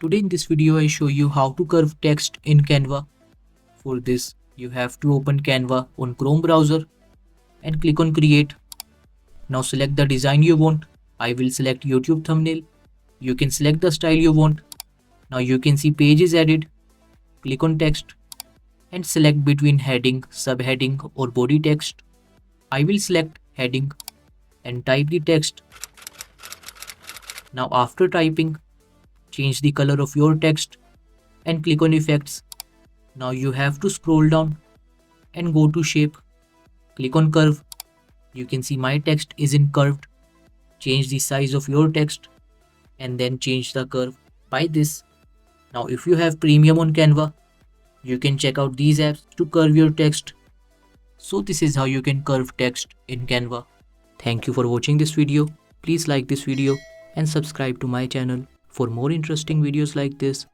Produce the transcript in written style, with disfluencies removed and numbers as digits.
Today in this video I show you how to curve text in Canva. For this you have to open Canva on Chrome browser and click on create. Now select the design you want. I will select YouTube thumbnail. You can select the style you want. Now you can see page is added. Click on text and select between heading, subheading or body text. I will select heading and type the text. Now after typing, change the color of your text and click on effects. Now you have to scroll down and go to shape. Click on curve. You can see my text is in curved. Change the size of your text and then change the curve by this. Now if you have premium on Canva, you can check out these apps to curve your text. So this is how you can curve text in Canva. Thank you for watching this video. Please like this video and subscribe to my channel for more interesting videos like this.